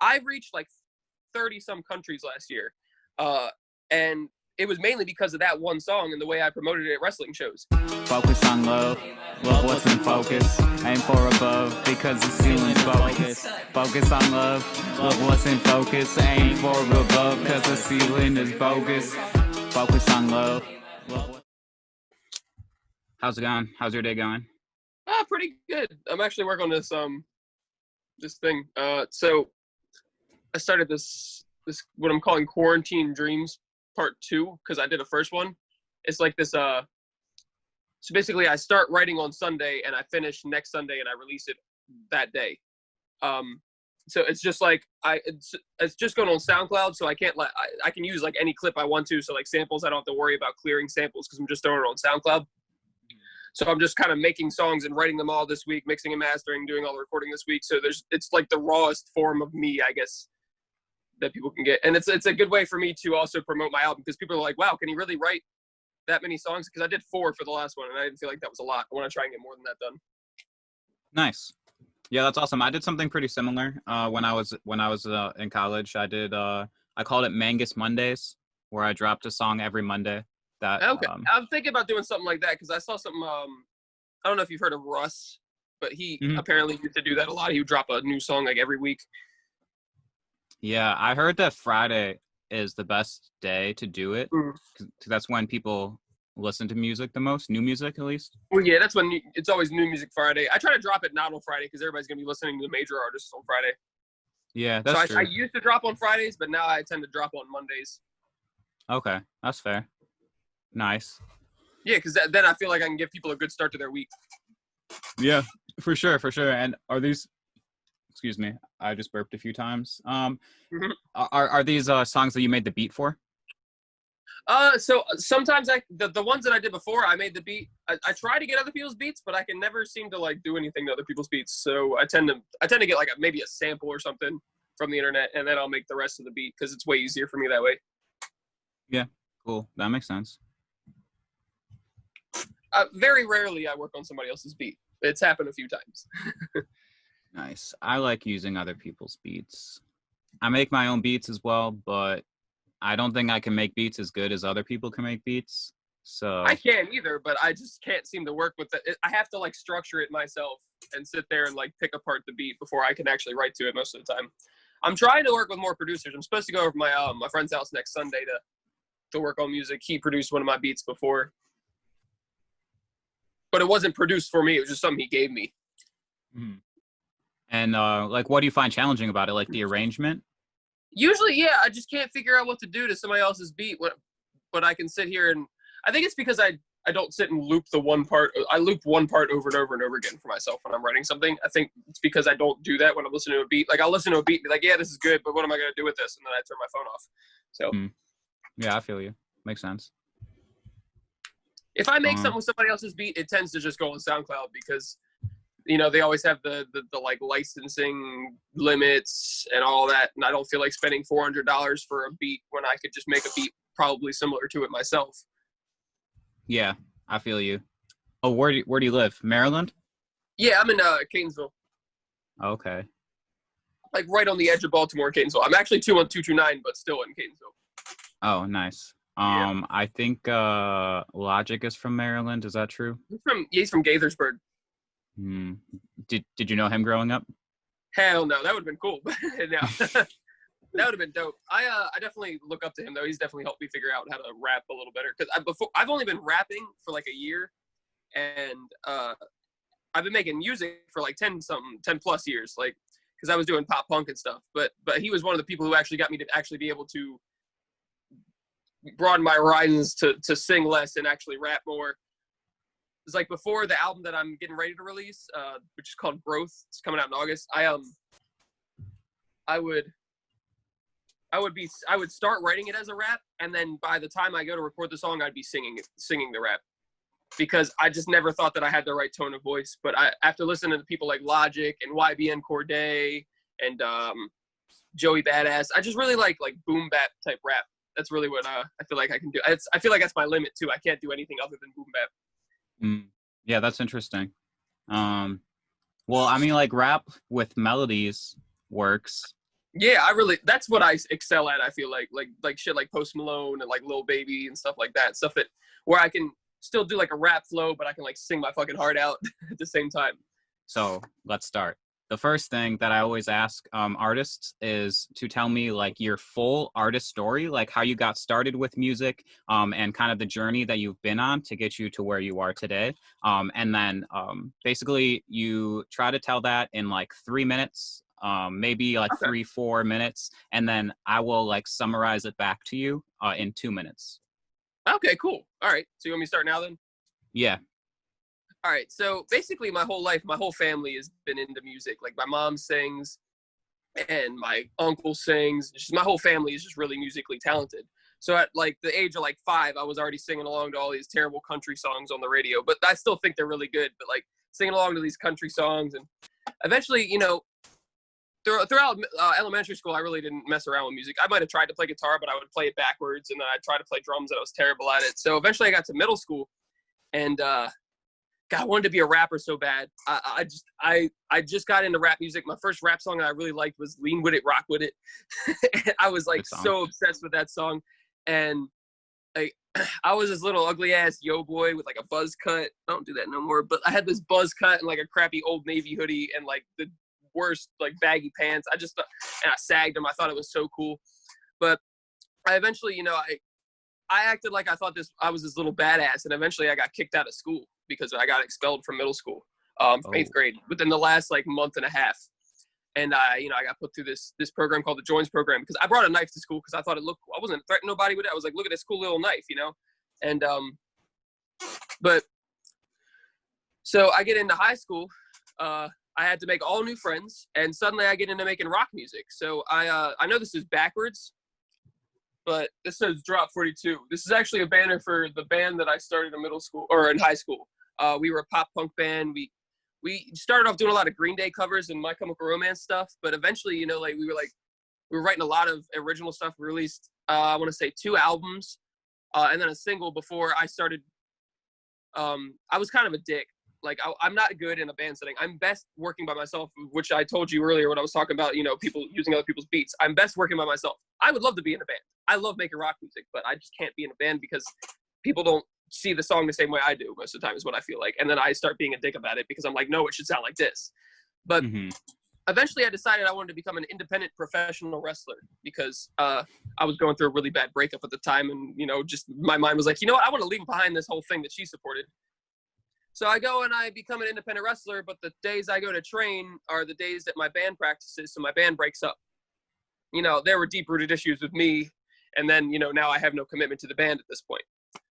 I reached like 30 some countries last year. And it was mainly because of that one song and the way I promoted it at wrestling shows. Focus on love, love what's in focus. Aim for above because the ceiling's bogus. Focus on love, love what's in focus. Aim for above because the ceiling is bogus. Focus on love. How's it going? How's your day going? Pretty good. I'm actually working on this thing. So I started this what I'm calling Quarantine Dreams Part 2 because I did a first one. It's like this. So basically, I start writing on Sunday and I finish next Sunday and I release it that day. So it's just like it's just going on SoundCloud, so I can't I can use like any clip I want to. So like samples, I don't have to worry about clearing samples because I'm just throwing it on SoundCloud. So I'm just kind of making songs and writing them all this week, mixing and mastering, doing all the recording this week. So it's like the rawest form of me, I guess, that people can get. And it's a good way for me to also promote my album because people are like, wow, can you really write that many songs? Because I did 4 for the last one and I didn't feel like that was a lot. I want to try and get more than that done. Nice. Yeah, that's awesome. I did something pretty similar when I was in college. I called it Mangus Mondays, where I dropped a song every Monday. Okay. I'm thinking about doing something like that because I saw something. I don't know if you've heard of Russ, but he apparently used to do that a lot. He would drop a new song like every week. Yeah, I heard that Friday is the best day to do it because that's when people listen to music the most, new music at least. Well, yeah, that's when it's always New Music Friday. I try to drop it not on Friday because everybody's gonna be listening to the major artists on Friday. Yeah, that's true. I used to drop on Fridays, but now I tend to drop on Mondays. Okay, that's fair. Nice. Yeah, because then I feel like I can give people a good start to their week. Yeah, for sure. And are these? Excuse me, I just burped a few times. Are these songs that you made the beat for? So sometimes the ones that I did before, I made the beat. I try to get other people's beats, but I can never seem to like do anything to other people's beats. So I tend to get like maybe a sample or something from the internet, and then I'll make the rest of the beat because it's way easier for me that way. Yeah, cool. That makes sense. Very rarely I work on somebody else's beat. It's happened a few times. Nice. I like using other people's beats. I make my own beats as well, but I don't think I can make beats as good as other people can make beats. So I can't either, but I just can't seem to work with it. I have to like structure it myself and sit there and like pick apart the beat before I can actually write to it most of the time. I'm trying to work with more producers. I'm supposed to go over to my friend's house next Sunday to work on music. He produced one of my beats before. But it wasn't produced for me. It was just something he gave me. And like, what do you find challenging about it? Like the arrangement? Usually, yeah. I just can't figure out what to do to somebody else's beat. But I can sit here and I think it's because I don't sit and loop the one part. I loop one part over and over and over again for myself when I'm writing something. I think it's because I don't do that when I'm listening to a beat. Like I'll listen to a beat and be like, yeah, this is good, but what am I going to do with this? And then I turn my phone off. So yeah, I feel you. Makes sense. If I make something with somebody else's beat, it tends to just go on SoundCloud because, you know, they always have the like licensing limits and all that. And I don't feel like spending $400 for a beat when I could just make a beat probably similar to it myself. Yeah, I feel you. Oh, where do you live? Maryland? Yeah, I'm in Catonsville. Okay. Like right on the edge of Baltimore and Catonsville. I'm actually 21229, but still in Catonsville. Oh, nice. I think Logic is from Maryland. Is that true? He's from Gaithersburg. Did you know him growing up? Hell no, that would have been cool. No. That would have been dope. I definitely look up to him though. He's definitely helped me figure out how to rap a little better because I've only been rapping for like a year, and I've been making music for like 10 plus years, like because I was doing pop punk and stuff. But he was one of the people who actually got me to actually be able to broaden my horizons to sing less and actually rap more. It's like before the album that I'm getting ready to release, which is called Growth. It's coming out in August. I would start writing it as a rap, and then by the time I go to record the song, I'd be singing the rap, because I just never thought that I had the right tone of voice. But after listening to people like Logic and YBN Cordae and Joey Badass, I just really like boom bap type rap. That's really what I feel like I can do. I feel like that's my limit too. I can't do anything other than boom bap. Yeah, that's interesting. Well, I mean, like rap with melodies works. Yeah, that's what I excel at. I feel like shit like Post Malone and like Lil Baby and stuff like that. Stuff that where I can still do like a rap flow, but I can like sing my fucking heart out at the same time. So let's start. The first thing that I always ask artists is to tell me like your full artist story, like how you got started with music, and kind of the journey that you've been on to get you to where you are today. And then basically you try to tell that in like 3 minutes, maybe like Okay. 3-4 minutes, and then I will like summarize it back to you in 2 minutes. Okay, cool. All right. So you want me to start now then? Yeah. All right. So basically my whole life, my whole family has been into music. Like my mom sings and my uncle sings. Just my whole family is just really musically talented. So at like the age of like 5, I was already singing along to all these terrible country songs on the radio, but I still think they're really good. But like singing along to these country songs, and eventually, throughout elementary school, I really didn't mess around with music. I might have tried to play guitar, but I would play it backwards, and then I'd try to play drums, and I was terrible at it. So eventually, I got to middle school, and God, I wanted to be a rapper so bad. I just got into rap music. My first rap song that I really liked was "Lean With It, Rock With It." I was like so obsessed with that song, and like I was this little ugly ass yo boy with like a buzz cut. I don't do that no more, but I had this buzz cut and like a crappy Old Navy hoodie and like the worst like baggy pants. I sagged them. I thought it was so cool, but I eventually, I acted like I was this little badass, and eventually I got kicked out of school because I got expelled from middle school, from 8th grade within the last like month and a half. And I got put through this program called the Joins program because I brought a knife to school because I thought it looked cool. I wasn't threatening nobody with it. I was like, look at this cool little knife, and but so I get into high school. I had to make all new friends, and suddenly I get into making rock music. So I know this is backwards, but this says Drop 42. This is actually a banner for the band that I started in middle school or in high school. We were a pop punk band. We started off doing a lot of Greenday covers and My Chemical Romance stuff, but eventually, we were writing a lot of original stuff. We released, I want to say 2 albums, and then a single before I started. I was kind of a dick. Like I'm not good in a band setting. I'm best working by myself, which I told you earlier when I was talking about, people using other people's beats. I'm best working by myself. I would love to be in a band. I love making rock music, but I just can't be in a band because people don't see the song the same way I do most of the time is what I feel like. And then I start being a dick about it because I'm like, no, it should sound like this. But eventually I decided I wanted to become an independent professional wrestler because I was going through a really bad breakup at the time. And, just my mind was like, you know what? I want to leave behind this whole thing that she supported. So I go and I become an independent wrestler, but the days I go to train are the days that my band practices, so my band breaks up. There were deep-rooted issues with me, and then, now I have no commitment to the band at this point.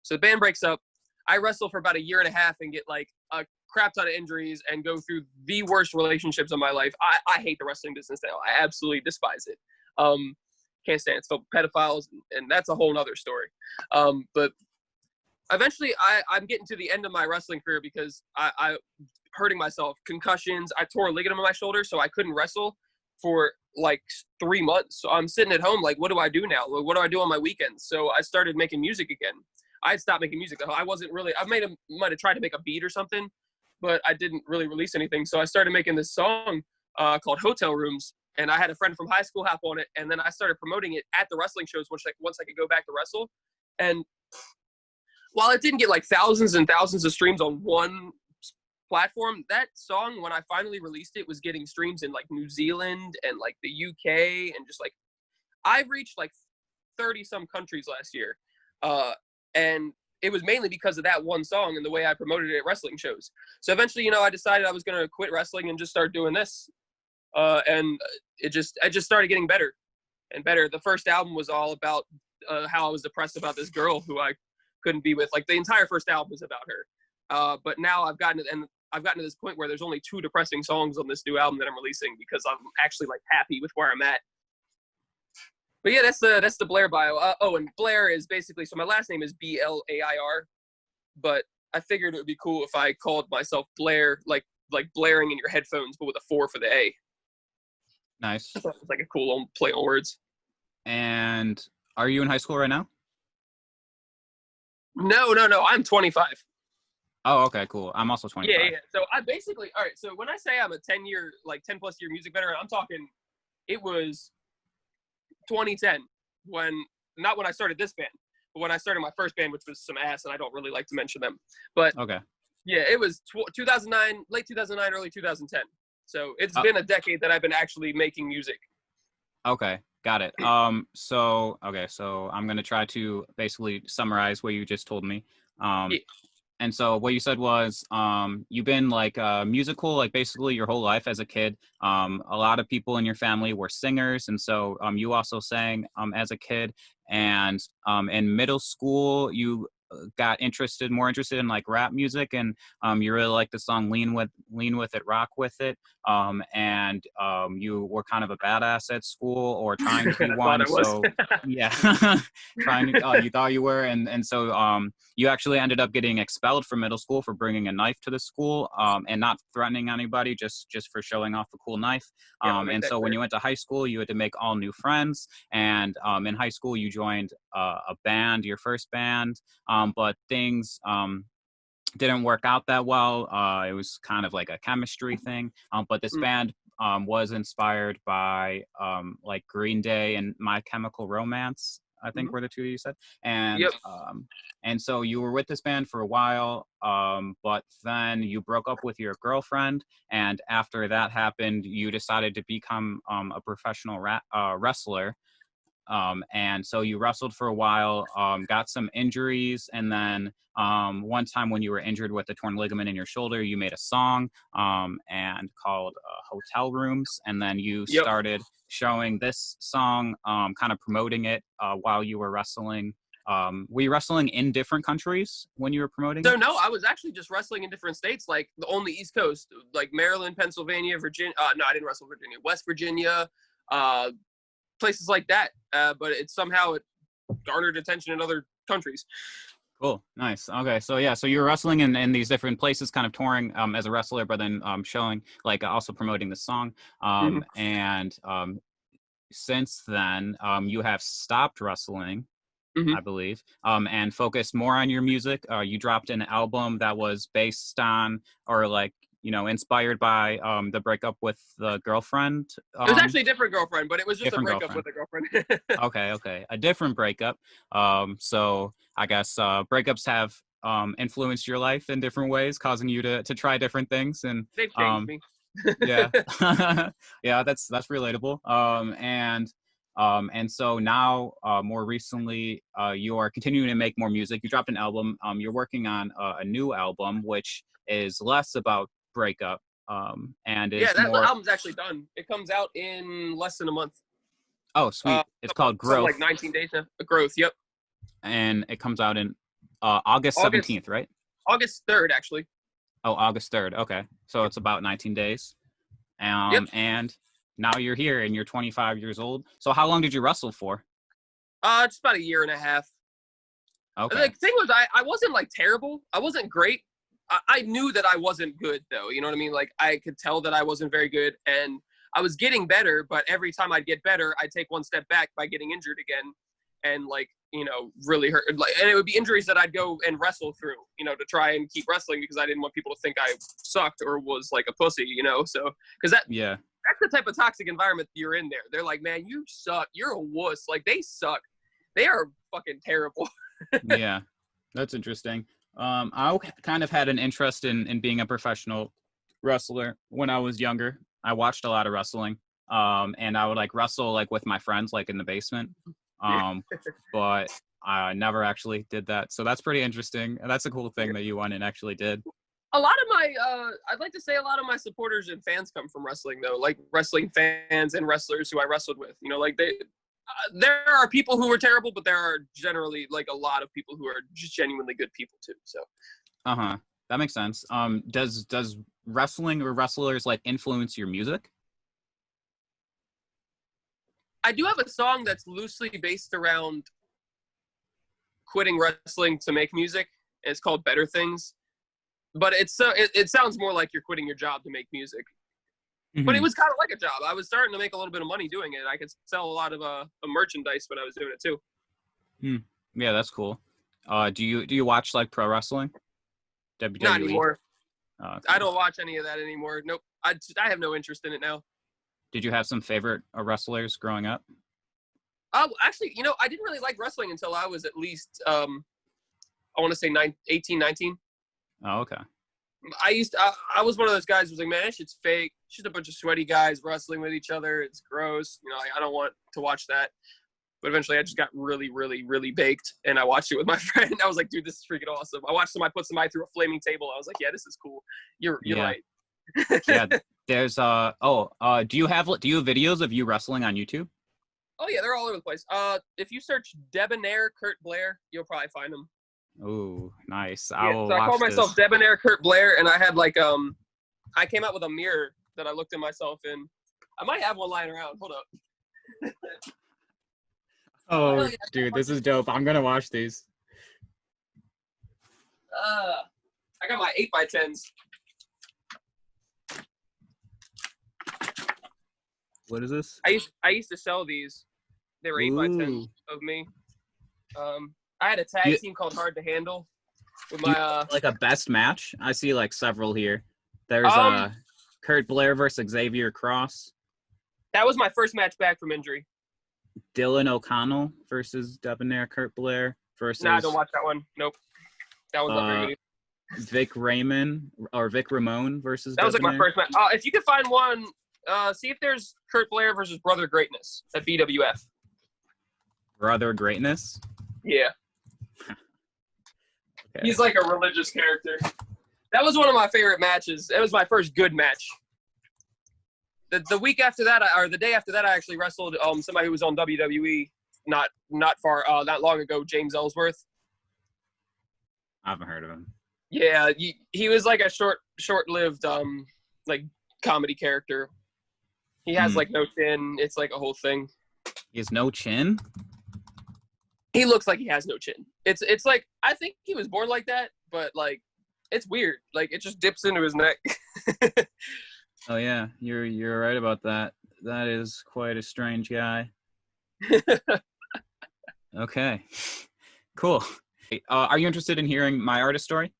So the band breaks up. I wrestle for about a year and a half and get, like, a crap ton of injuries and go through the worst relationships of my life. I hate the wrestling business now. I absolutely despise it. Can't stand it. It's filled with pedophiles, and that's a whole other story. But eventually, I'm getting to the end of my wrestling career because I hurting myself, concussions. I tore a ligament in my shoulder, so I couldn't wrestle for like 3 months. So I'm sitting at home like, what do I do now? What do I do on my weekends? So I started making music again. I had stopped making music. I wasn't really. Might have tried to make a beat or something, but I didn't really release anything. So I started making this song called Hotel Rooms, and I had a friend from high school hop on it, and then I started promoting it at the wrestling shows once I could go back to wrestle. And while it didn't get like thousands and thousands of streams on one platform, that song, when I finally released it, was getting streams in like New Zealand and like the UK, and just like I've reached like 30 some countries last year. And it was mainly because of that one song and the way I promoted it at wrestling shows. So eventually, I decided I was going to quit wrestling and just start doing this. And I just started getting better and better. The first album was all about how I was depressed about this girl who I couldn't be with. Like the entire first album was about her. But now I've gotten to this point where there's only 2 depressing songs on this new album that I'm releasing because I'm actually like happy with where I'm at. But yeah, that's the Blair bio. And Blair is basically, so my last name is BLAIR, but I figured it would be cool if I called myself Blair, like blaring in your headphones, but with a 4 for the A. Nice. I thought it was like a cool little play on words. And are you in high school right now? No. I'm 25. Oh, okay, cool. I'm also 25. Yeah. So I basically, all right. So when I say I'm a 10 plus year music veteran, I'm talking, it was 2010 not when I started this band, but when I started my first band, which was some ass, and I don't really like to mention them. But Okay. yeah, it was 2009, late 2009, early 2010. So it's been a decade that I've been actually making music. Okay, got it. So I'm gonna try to basically summarize what you just told me. Yeah. And so what you said was, you've been like musical, like basically your whole life as a kid. A lot of people in your family were singers, and so you also sang as a kid. And in middle school, you got more interested in like rap music, and you really liked the song "Lean with It, Rock with It." And you were kind of a badass at school, or trying to be I one. thought I was. So yeah, you thought you were, and so you actually ended up getting expelled from middle school for bringing a knife to the school, and not threatening anybody, just for showing off the cool knife. And so when you went to high school, you had to make all new friends. And in high school, you joined a band, your first band, but things didn't work out that well. It was kind of like a chemistry thing. But this band was inspired by like Green Day and My Chemical Romance, I think were the two you said. And Yep. And so you were with this band for a while, but then you broke up with your girlfriend. And after that happened, you decided to become a professional wrestler. And so you wrestled for a while, got some injuries, and then one time when you were injured with a torn ligament in your shoulder, you made a song and called Hotel Rooms, and then you started showing this song, kind of promoting it while you were wrestling. Were you wrestling in different countries when you were promoting So it? no, I was actually just wrestling in different states, like on the East Coast, like Maryland, Pennsylvania, Virginia. No, I didn't wrestle Virginia. West Virginia, places like that. But it somehow garnered attention in other countries. Cool. Nice. Okay. So yeah, so you're wrestling in these different places, kind of touring as a wrestler, but then showing, like, also promoting the song. And since then, you have stopped wrestling, I believe, and focused more on your music. You dropped an album that was based on, or like, inspired by the breakup with the girlfriend. It was actually a different girlfriend, but it was just a breakup girlfriend. with a girlfriend. Okay. A different breakup. So I guess breakups have influenced your life in different ways, causing you to try different things. And They've changed me. yeah. Yeah, that's relatable. And so now, more recently, you are continuing to make more music. You dropped an album. You're working on a new album, which is less about breakup, and is that more. album's actually done. It comes out in less than a month. Oh, sweet! It's called Growth. Like 19 days now. Growth. Yep. And it comes out in August 17th, right? August 3rd, actually. Oh, August 3rd. Okay, so it's about 19 days. And now you're here, and you're 25 years old. So how long did you wrestle for? Just about a year and a half. Okay. The thing was, I wasn't like terrible. I wasn't great. I knew that I wasn't good, though. You know what I mean? Like, I could tell that I wasn't very good, and I was getting better, but every time I'd get better, I'd take one step back by getting injured again, and like, really hurt. Like, and it would be injuries that I'd go and wrestle through, to try and keep wrestling, because I didn't want people to think I sucked or was like a pussy, So, because that's the type of toxic environment you're in there. They're like, man, you suck. You're a wuss. Like, they suck. They are fucking terrible. Yeah, that's interesting. I kind of had an interest in being a professional wrestler when I was younger. I watched a lot of wrestling, and I would like wrestle like with my friends, like in the basement. But I never actually did that. So that's pretty interesting. And that's a cool thing that you went and actually did. A lot of my, I'd like to say a lot of my supporters and fans come from wrestling, though, like wrestling fans and wrestlers who I wrestled with. Like there are people who are terrible, but there are generally like a lot of people who are just genuinely good people too. So. That makes sense. Does wrestling or wrestlers like influence your music? I do have a song that's loosely based around quitting wrestling to make music. It's called Better Things. But it sounds more like you're quitting your job to make music. But it was kind of like a job. I was starting to make a little bit of money doing it. I could sell a lot of merchandise when I was doing it too. Yeah, that's cool. Do you watch like pro wrestling? WWE? Not anymore. Okay. I don't watch any of that anymore. Nope. I have no interest in it now. Did you have some favorite wrestlers growing up? Actually, I didn't really like wrestling until I was at least, I want to say 18, 19. Oh, okay. I was one of those guys who was like, man, that shit's fake. It's just a bunch of sweaty guys wrestling with each other. It's gross. I don't want to watch that. But eventually I just got really, really, really baked, and I watched it with my friend. I was like, dude, this is freaking awesome. I watched somebody put somebody through a flaming table. I was like, yeah, this is cool. You're right. Yeah, there's do you have videos of you wrestling on YouTube? Oh yeah, they're all over the place. If you search Debonair Kurt Blair, you'll probably find them. Oh, nice. I call myself Debonair Kurt Blair, and I had like I came out with a mirror that I looked at myself in. I might have one lying around. Hold up. Oh, dude, this is dope. I'm gonna watch these. I got my 8x10s. What is this? I used to sell these. They were 8x10s of me. I had a tag team called Hard to Handle with my like a best match. I see like several here. There's Kurt Blair versus Xavier Cross. That was my first match back from injury. Dylan O'Connell versus Debonair Kurt Blair versus. Nah, I don't watch that one. Nope. That one's not very good. Vic Ramon versus. That was like my first match. If you could find one, see if there's Kurt Blair versus Brother Greatness at BWF. Brother Greatness. Yeah. Okay. He's like a religious character. That was one of my favorite matches. It was my first good match. The week after that, or the day after that, I actually wrestled somebody who was on WWE not long ago, James Ellsworth. I haven't heard of him. Yeah, he was like a short-lived like comedy character. He has like no chin. It's like a whole thing. He has no chin? He looks like he has no chin. It's like, I think he was born like that, but like it's weird. Like it just dips into his neck. Oh yeah, you're right about that. That is quite a strange guy. Okay, cool. Are you interested in hearing my artist story?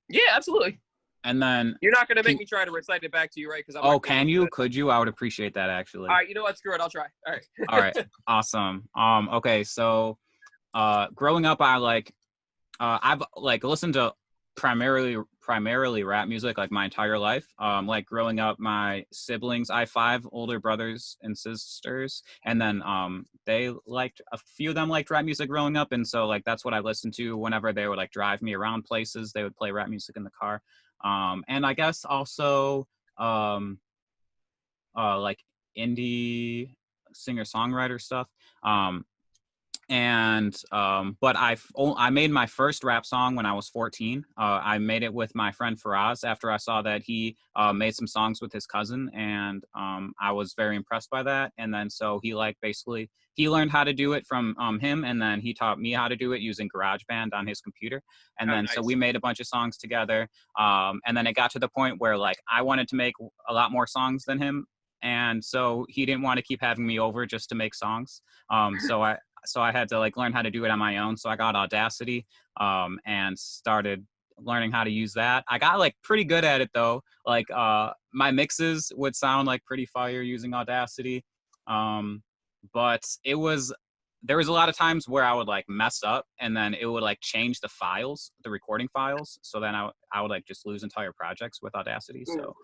Yeah, absolutely. And then you're not gonna make me try to recite it back to you, right? Because can you? Could you? I would appreciate that actually. All right, you know what? Screw it. I'll try. All right. All right. Awesome. Okay. So, growing up, I've listened to primarily rap music like my entire life. Like growing up, my siblings, I have 5 older brothers and sisters, and then a few of them liked rap music growing up, and so like that's what I listened to whenever they would like drive me around places. They would play rap music in the car, and I guess also like indie singer-songwriter stuff. But I made my first rap song when I was 14. I made it with my friend Faraz after I saw that he made some songs with his cousin, and I was very impressed by that. And then so he he learned how to do it from him, and then he taught me how to do it using GarageBand on his computer. And then so we made a bunch of songs together. And then it got to the point where like I wanted to make a lot more songs than him, and so he didn't want to keep having me over just to make songs. So I had to like learn how to do it on my own. So I got Audacity and started learning how to use that. I got like pretty good at it though. Like my mixes would sound like pretty fire using Audacity. But there was a lot of times where I would like mess up and then it would like change the files, the recording files. So then I would like just lose entire projects with Audacity. So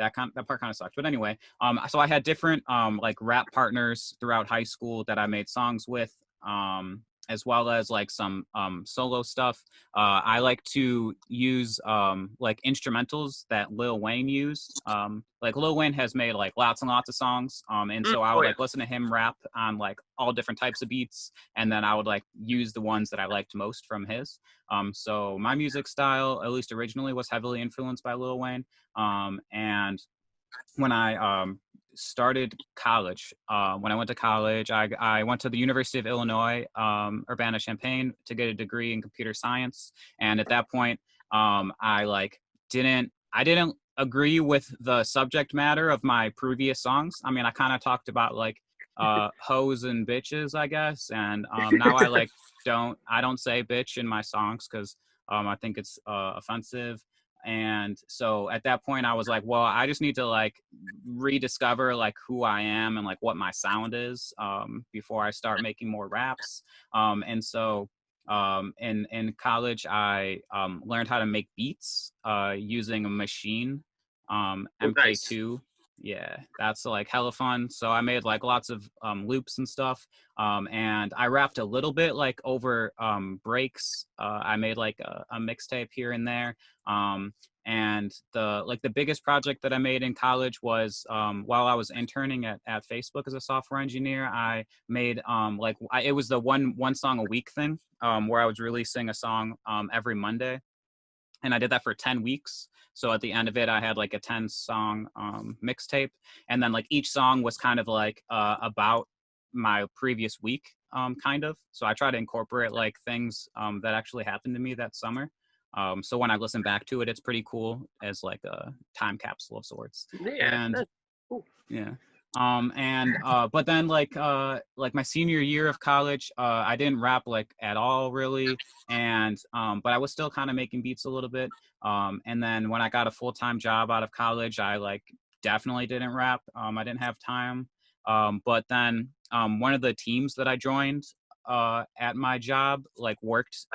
that part kind of sucked. But anyway, so I had different like rap partners throughout high school that I made songs with, as well as like some solo stuff. I like to use like instrumentals that Lil Wayne used. Like Lil Wayne has made like lots and lots of songs, and so I would like listen to him rap on like all different types of beats, and then I would like use the ones that I liked most from his. So my music style, at least originally, was heavily influenced by Lil Wayne. And when I started college, when I went to college, I went to the University of Illinois, Urbana-Champaign, to get a degree in computer science. And at that point, I didn't agree with the subject matter of my previous songs. I mean, I kind of talked about like hoes and bitches, I guess. And now I like don't say bitch in my songs because I think it's offensive. And so at that point I was like, well, I just need to like rediscover like who I am and like what my sound is before I start making more raps. And so in college I learned how to make beats using a machine, MK2. Nice. Yeah, that's like hella fun. So I made like lots of loops and stuff. And I rapped a little bit like over breaks. I made like a mixtape here and there. And the biggest project that I made in college was while I was interning at Facebook as a software engineer. I made it was the one song a week thing where I was releasing a song every Monday, and I did that for 10 weeks. So at the end of it, I had like a 10-song mixtape, and then like each song was kind of like about my previous week, kind of. So I try to incorporate like things that actually happened to me that summer. So when I listen back to it, it's pretty cool as like a time capsule of sorts. Yeah. And That's cool. yeah. But then like my senior year of college, I didn't rap like at all really. And but I was still kind of making beats a little bit. And then when I got a full-time job out of college, I like definitely didn't rap. I didn't have time. But then one of the teams that I joined at my job like worked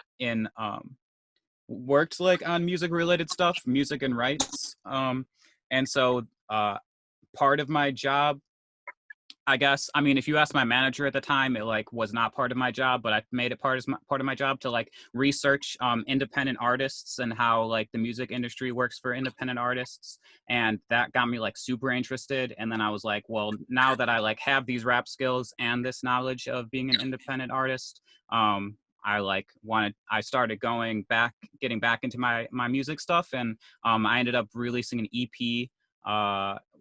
like on music related stuff, music and rights. And so part of my job, I guess, I mean, if you ask my manager at the time, it like was not part of my job, but I made it part of my job to like research independent artists and how like the music industry works for independent artists. And that got me like super interested. And then I was like, well, now that I like have these rap skills and this knowledge of being an independent artist, I started getting back into my music stuff. And I ended up releasing an EP,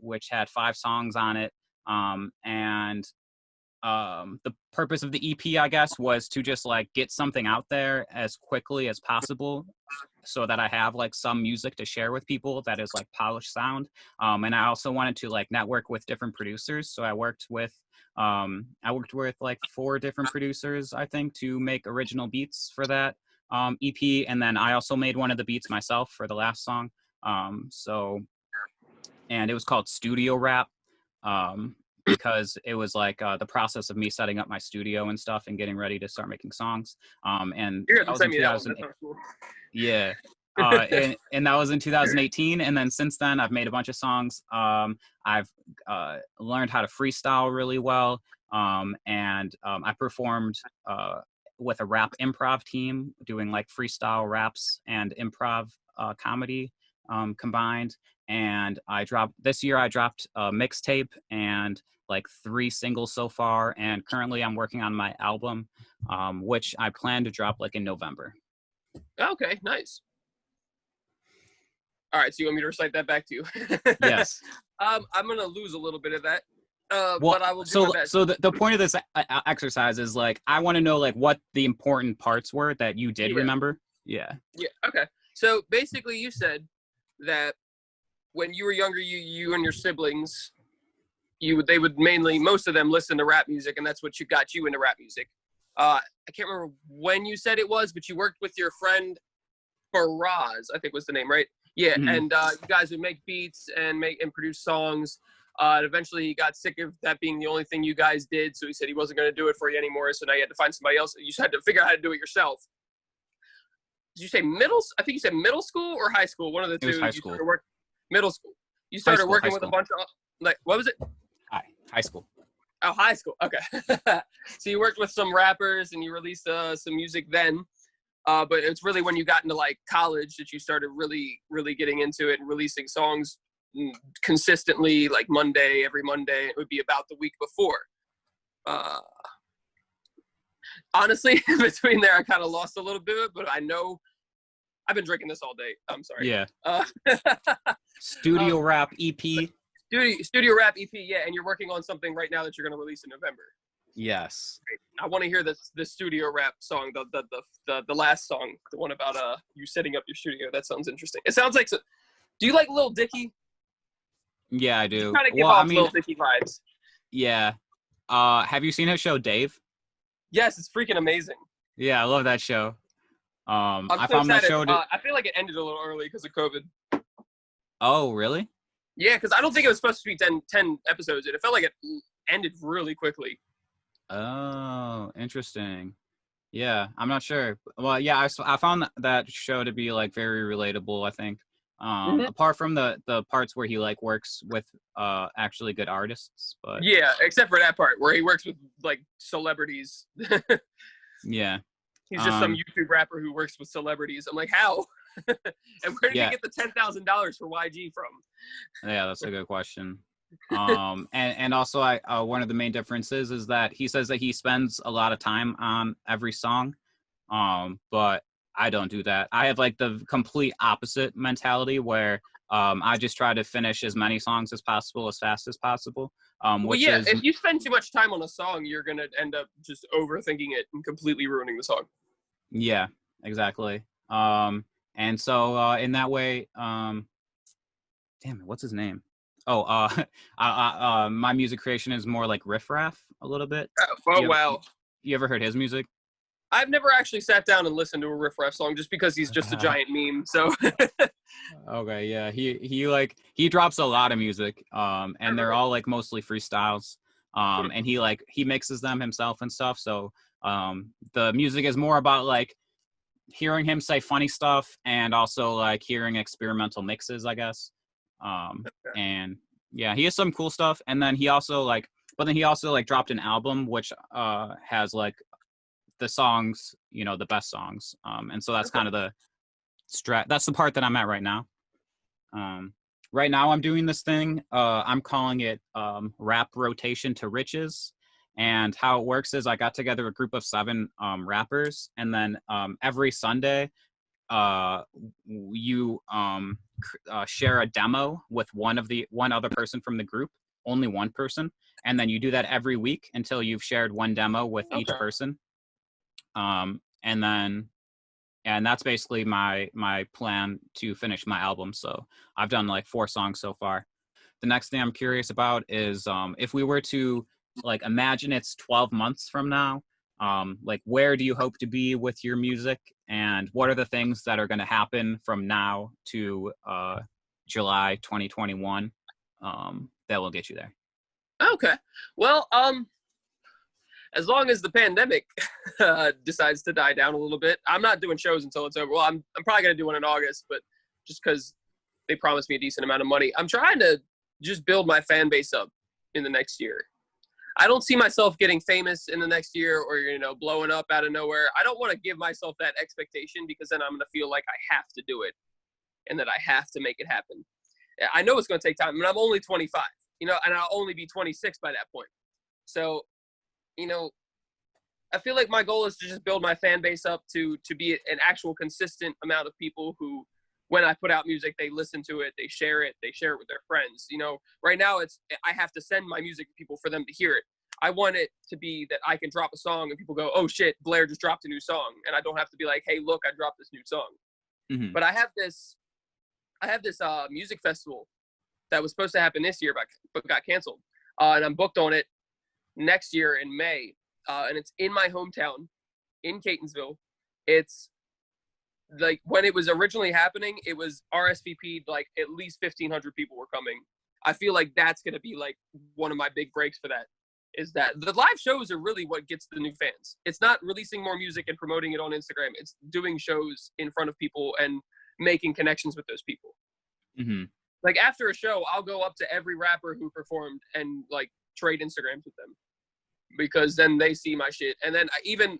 which had 5 songs on it. The purpose of the EP, I guess, was to just like get something out there as quickly as possible so that I have like some music to share with people that is like polished sound. And I also wanted to like network with different producers. So I worked with like 4 different producers, I think, to make original beats for that EP. And then I also made one of the beats myself for the last song. And it was called Studio Rap. Because it was like the process of me setting up my studio and stuff and getting ready to start making songs. And You're that gonna was send in me that one. That sounds cool. yeah. And that was in 2018. And then since then, I've made a bunch of songs. I've learned how to freestyle really well. And I performed with a rap improv team doing like freestyle raps and improv comedy combined. And this year I dropped a mixtape and like 3 singles so far. And currently I'm working on my album, which I plan to drop like in November. Okay, nice. All right, so you want me to recite that back to you? Yes. I'm gonna lose a little bit of that, Well, but I will do my best. So the point of this exercise is like I want to know like what the important parts were that you did remember. Yeah. Yeah. Okay. So basically, you said that when you were younger, you and your siblings, they would mainly, most of them, listen to rap music, and that's what got you into rap music. I can't remember when you said it was, but you worked with your friend Faraz, I think was the name, right? Yeah. Mm-hmm. And you guys would make beats and produce songs. And eventually he got sick of that being the only thing you guys did, so he said he wasn't going to do it for you anymore. So now you had to find somebody else. You just had to figure out how to do it yourself. Did you say I think you said middle school or high school? One of the two. It was high school. Middle school. You started working with a bunch of, like, what was it? High school. Oh, high school. Okay. So you worked with some rappers and you released some music then. But it's really when you got into like college that you started really, really getting into it and releasing songs consistently, like every Monday. It would be about the week before. Honestly, between there, I kind of lost a little bit, but I know I've been drinking this all day. I'm sorry. Yeah. Studio Rap EP. Studio Rap EP, yeah. And you're working on something right now that you're going to release in November. Yes. I want to hear the studio rap song, the last song, the one about you setting up your studio. That sounds interesting. It sounds like. Do you like Lil Dicky? Yeah, I do. You kind of give off Lil Dicky vibes. Yeah. Have you seen his show, Dave? Yes, it's freaking amazing. Yeah, I love that show. I'm I so found that excited. show to. I feel like it ended a little early because of COVID. Oh, really? Yeah, because I don't think it was supposed to be 10 episodes. It felt like it ended really quickly. Oh, interesting. Yeah, I'm not sure. Well, yeah, I found that show to be like very relatable, I think. Apart from the parts where he like works with actually good artists, but Yeah, except for that part where he works with like celebrities. yeah. He's just some YouTube rapper who works with celebrities. I'm like, how? And where did he Yeah. get the $10,000 for YG from? Yeah, that's a good question. And also one of the main differences is that he says that he spends a lot of time on every song. But I don't do that. I have like the complete opposite mentality where I just try to finish as many songs as possible as fast as possible. Well, Which yeah, is if you spend too much time on a song, you're going to end up just overthinking it and completely ruining the song. yeah, exactly. And so in that way, damn it, what's his name? Oh, my music creation is more like riff raff a little bit. Oh, wow. You ever heard his music? I've never actually sat down and listened to a Riff Raff song just because he's just a giant meme. So Okay, yeah, he drops a lot of music, and they're all like mostly freestyles, and he mixes them himself and stuff. So the music is more about like hearing him say funny stuff and also like hearing experimental mixes, I guess. And yeah, he has some cool stuff, and then he also like dropped an album which has like the songs, the best songs, and so that's kind of the that's the part that I'm at right now. Right now I'm doing this thing, I'm calling it Rap Rotation to Riches, and how it works is I got together a group of 7 rappers, and then every Sunday you share a demo with one other person from the group, only one person, and then you do that every week until you've shared one demo with each person. And that's basically my plan to finish my album. So I've done like 4 songs so far. The next thing I'm curious about is if we were to like imagine it's 12 months from now, like where do you hope to be with your music, and what are the things that are going to happen from now to July 2021 that will get you there? Okay. Well, as long as the pandemic decides to die down a little bit, I'm not doing shows until it's over. Well, I'm probably going to do one in August, but just because they promised me a decent amount of money, I'm trying to just build my fan base up in the next year. I don't see myself getting famous in the next year or, blowing up out of nowhere. I don't want to give myself that expectation because then I'm going to feel like I have to do it and that I have to make it happen. I know it's going to take time. I mean, I'm only 25, and I'll only be 26 by that point. So, I feel like my goal is to just build my fan base up to be an actual consistent amount of people who, when I put out music, they listen to it, they share it with their friends. Right now I have to send my music to people for them to hear it. I want it to be that I can drop a song and people go, oh shit, Blair just dropped a new song. And I don't have to be like, hey, look, I dropped this new song. Mm-hmm. But I have this music festival that was supposed to happen this year, but got canceled. And I'm booked on it next year in May. And it's in my hometown in Catonsville. It's like when it was originally happening, it was RSVP'd like at least 1,500 people were coming. I feel like that's going to be like one of my big breaks for that, is that the live shows are really what gets the new fans. It's not releasing more music and promoting it on Instagram. It's doing shows in front of people and making connections with those people. Mm-hmm. Like after a show, I'll go up to every rapper who performed and like trade Instagrams with them, because then they see my shit. And then even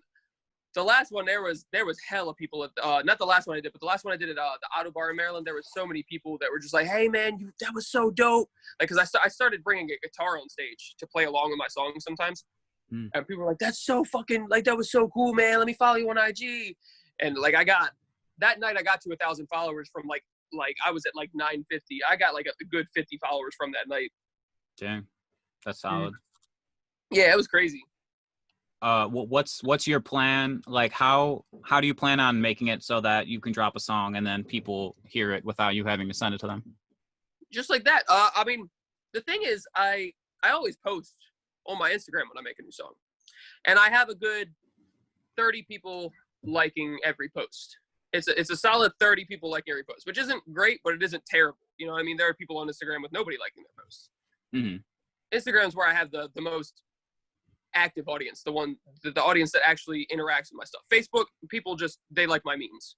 the last one, there was hella people at not the last one I did, but the last one I did at the Auto Bar in Maryland. There was so many people that were just like, hey man, that was so dope. Like, cause I started bringing a guitar on stage to play along with my songs sometimes. And people were like, that's so fucking, like, that was so cool, man. Let me follow you on IG. And like, that night I got to 1,000 followers from like I was at like 950. I got like a good 50 followers from that night. Dang, that's solid. Yeah, it was crazy. What's your plan? Like, how do you plan on making it so that you can drop a song and then people hear it without you having to send it to them? Just like that. I mean, the thing is, I always post on my Instagram when I make a new song, and I have a good 30 people liking every post. It's a solid 30 people liking every post, which isn't great, but it isn't terrible. You know what I mean? There are people on Instagram with nobody liking their posts. Instagram's where I have the most active audience, the audience that actually interacts with my stuff. Facebook, people just, they like my memes.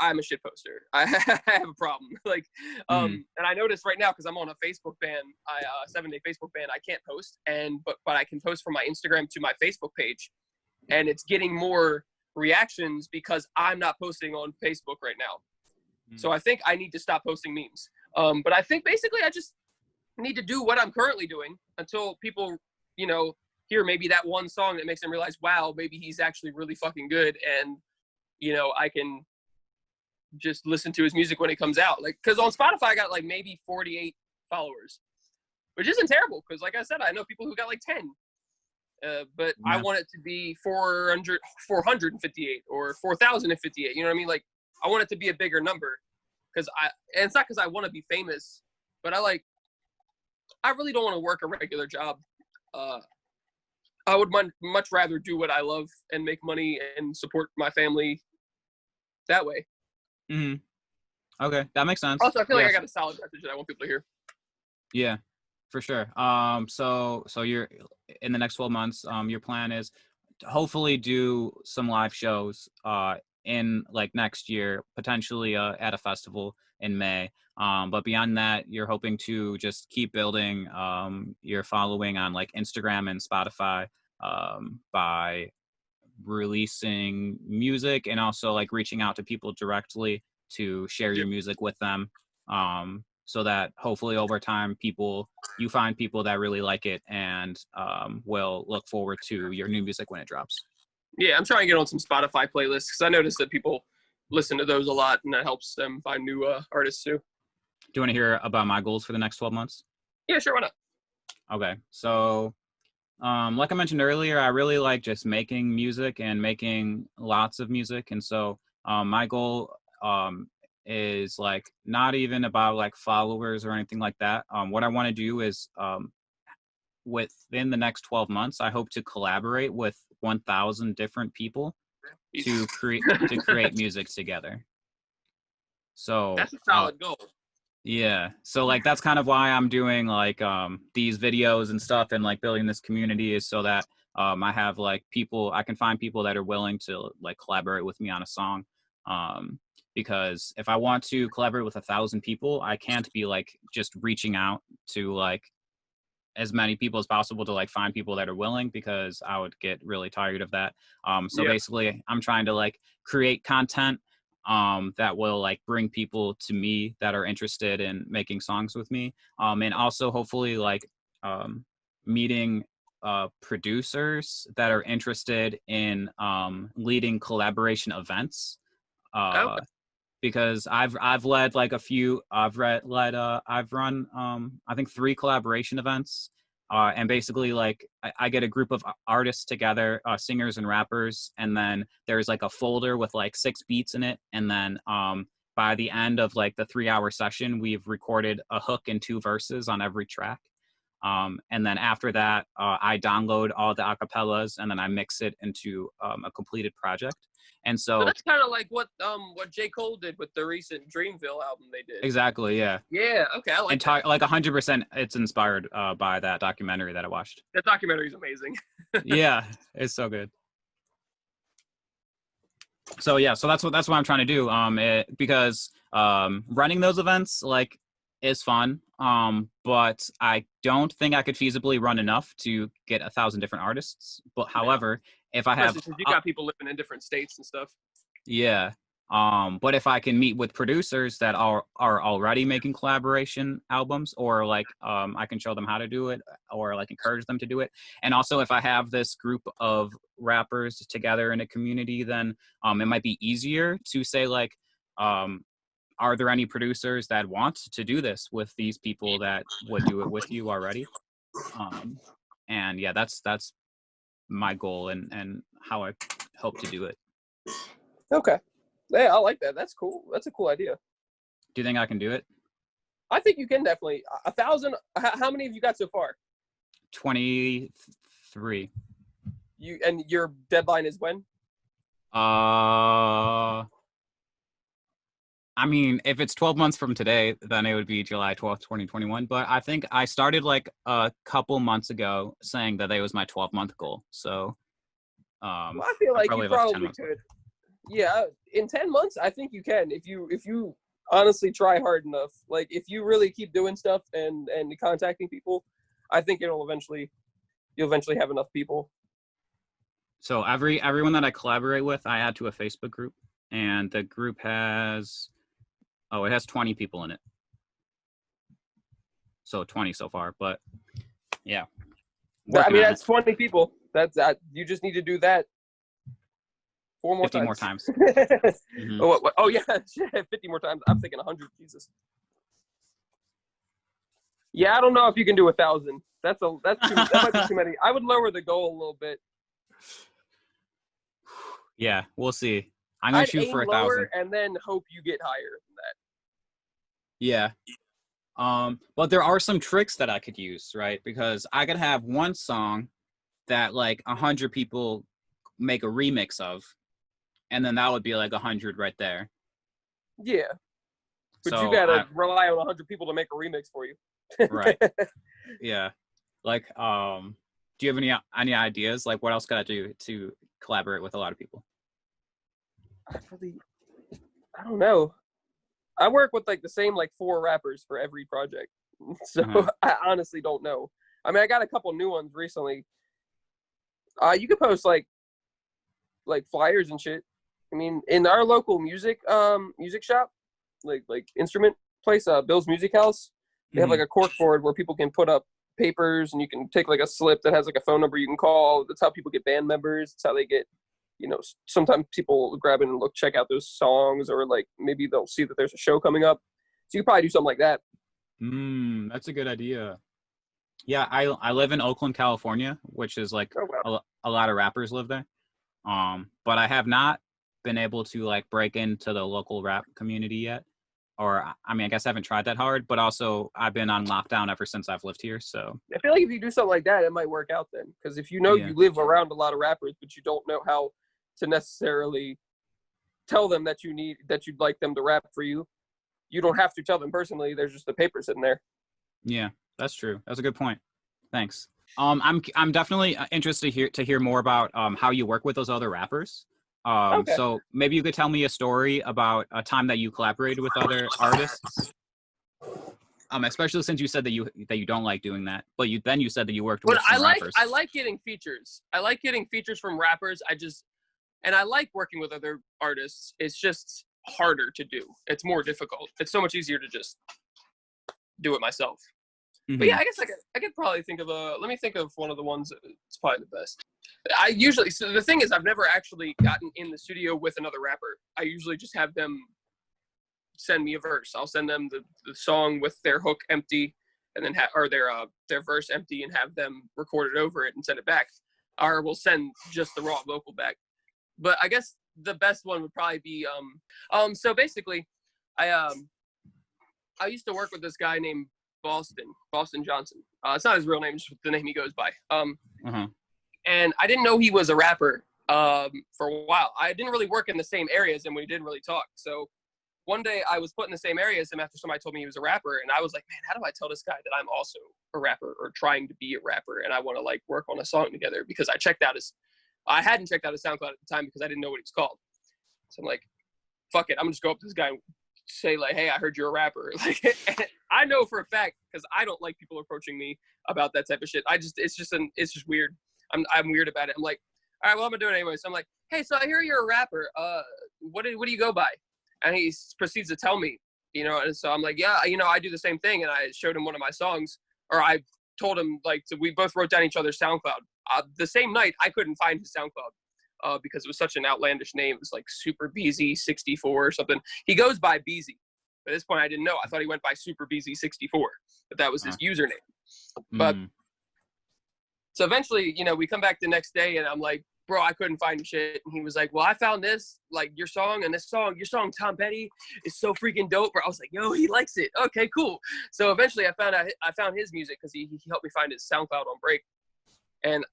I'm a shit poster. I have a problem. Like, and I noticed right now, because I'm on a Facebook ban, 7-day Facebook ban, I can't post, but I can post from my Instagram to my Facebook page, and it's getting more reactions because I'm not posting on Facebook right now. So I think I need to stop posting memes. But I think basically I just need to do what I'm currently doing until people, you know, hear maybe that one song that makes them realize, wow, maybe he's actually really fucking good, and, you know, I can just listen to his music when it comes out. Like, because on Spotify I got like maybe 48 followers, which isn't terrible, because like I said, I know people who got like 10. But yeah. I want it to be 458 or 4,058. You know what I mean? Like, I want it to be a bigger number, and it's not because I want to be famous, but I really don't want to work a regular job. I would much rather do what I love and make money and support my family that way. Okay, that makes sense. Also, I feel like I got a solid message that I want people to hear. Yeah, for sure. So you're in the next 12 months. Your plan is to hopefully do some live shows in like next year, potentially at a festival in May. But beyond that, you're hoping to just keep building your following on like Instagram and Spotify by releasing music, and also like reaching out to people directly to share your music with them, so that hopefully over time you find people that really like it and will look forward to your new music when it drops. Yeah, I'm trying to get on some Spotify playlists, because I noticed that people listen to those a lot, and that helps them find new artists too. Do you want to hear about my goals for the next 12 months? Yeah, sure, why not? Okay, so like I mentioned earlier, I really like just making music and making lots of music. And so my goal is like not even about like followers or anything like that. What I want to do is within the next 12 months, I hope to collaborate with 1,000 different people to create music together. So that's a solid goal. Yeah, so like that's kind of why I'm doing like these videos and stuff, and like building this community, is so that I have like I can find people that are willing to like collaborate with me on a song, because if I want to collaborate with 1,000 people, I can't be like just reaching out to like as many people as possible to like find people that are willing, because I would get really tired of that. So basically I'm trying to like create content that will like bring people to me that are interested in making songs with me, and also hopefully like meeting producers that are interested in leading collaboration events, because I've led like I've run I think 3 collaboration events. And basically, like, I get a group of artists together, singers and rappers, and then there's like a folder with like 6 beats in it. And then by the end of like the 3-hour session, we've recorded a hook and 2 verses on every track. And then after that, I download all the acapellas, and then I mix it into a completed project. And so that's kind of like what J. Cole did with the recent Dreamville album they did. Exactly, yeah. Yeah, okay, I like that. Like 100%, it's inspired by that documentary that I watched. That documentary is amazing. Yeah, it's so good. So yeah, so that's what I'm trying to do. Because running those events like is fun. But I don't think I could feasibly run enough to get 1,000 different artists. But however, if I have, you got people living in different states and stuff. Yeah. But if I can meet with producers that are already making collaboration albums, or like I can show them how to do it, or like encourage them to do it. And also if I have this group of rappers together in a community, then it might be easier to say like, are there any producers that want to do this with these people that would do it with you already? And yeah, that's my goal and how I hope to do it. Okay. Yeah, I like that. That's cool. That's a cool idea. Do you think I can do it? I think you can definitely. 1,000. How many have you got so far? 23. And your deadline is when? I mean, if it's 12 months from today, then it would be July 12th, 2021. But I think I started like a couple months ago saying that it was my 12-month goal. So Well, I feel I'm like you probably like 10 probably months. could. Yeah, in 10 months, I think you can if you honestly try hard enough. Like if you really keep doing stuff and contacting people, I think you'll eventually have enough people. So everyone that I collaborate with, I add to a Facebook group, and the group has it has 20 people in it. So 20 so far, but yeah. I mean, that's 20 people. That's that. You just need to do that 50 more times. Mm-hmm. Oh yeah, 50 more times. I'm thinking 100. Jesus. Yeah, I don't know if you can do 1,000. That might be too many. I would lower the goal a little bit. Yeah, we'll see. I'd shoot for 1,000 and then hope you get higher than that. Yeah. But there are some tricks that I could use, right? Because I could have one song that like 100 people make a remix of, and then that would be like 100 right there. Yeah. But so you gotta rely on 100 people to make a remix for you. Right. Yeah. Like, do you have any ideas? Like, what else could I do to collaborate with a lot of people? I don't know. I work with like the same like 4 rappers for every project, so I honestly don't know. I mean, I got a couple new ones recently. You could post like flyers and shit. I mean, in our local music shop, like instrument place, Bill's Music House, they have like a cork board where people can put up papers, and you can take like a slip that has like a phone number you can call. That's how people get band members. That's how they get, sometimes people grab in and check out those songs, or like maybe they'll see that there's a show coming up. So you could probably do something like that. That's a good idea. Yeah, I live in Oakland, California, which is like a lot of rappers live there. But I have not been able to like break into the local rap community yet. Or, I mean, I guess I haven't tried that hard, but also I've been on lockdown ever since I've lived here. So I feel like if you do something like that, it might work out then. Because if you live around a lot of rappers, but you don't know how to necessarily tell them that you'd like them to rap for you, you don't have to tell them personally. There's just a paper sitting there. Yeah, that's true. That's a good point. Thanks. I'm definitely interested to hear more about how you work with those other rappers. Okay. So maybe you could tell me a story about a time that you collaborated with other artists. Especially since you said that you don't like doing that, but you said that you worked with some rappers. I like getting features. I like getting features from rappers. And I like working with other artists. It's just harder to do. It's more difficult. It's so much easier to just do it myself. But yeah, I guess I could probably think of let me think of one of the ones that's probably the best. So the thing is, I've never actually gotten in the studio with another rapper. I usually just have them send me a verse. I'll send them the song with their hook empty, and then their verse empty, and have them record it over it and send it back. Or we'll send just the raw vocal back. But I guess the best one would probably be so basically, I used to work with this guy named Boston Johnson. It's not his real name, just the name he goes by. And I didn't know he was a rapper for a while. I didn't really work in the same area as him. We didn't really talk. So one day I was put in the same area as him after somebody told me he was a rapper, and I was like, man, how do I tell this guy that I'm also a rapper, or trying to be a rapper, and I want to like work on a song together? Because I hadn't checked out his SoundCloud at the time because I didn't know what he's called. So I'm like, fuck it, I'm just go up to this guy and say like, hey, I heard you're a rapper. Like, I know for a fact, because I don't like people approaching me about that type of shit. It's just weird. I'm weird about it. I'm like, all right, well, I'm gonna do it anyway. So I'm like, hey, so I hear you're a rapper. What do you go by? And he proceeds to tell me, and so I'm like, yeah, I do the same thing. And I showed him one of my songs, or I told him, like, so we both wrote down each other's SoundCloud. The same night, I couldn't find his SoundCloud because it was such an outlandish name. It was like Super BZ 64 or something. He goes by BZ. At this point, I didn't know. I thought he went by Super BZ 64, but that was his username. But so eventually, we come back the next day, and I'm like, bro, I couldn't find shit. And he was like, well, I found this, like your song, and your song, Tom Petty, is so freaking dope. Bro, I was like, yo, he likes it. Okay, cool. So eventually I found his music because he helped me find his SoundCloud on break. And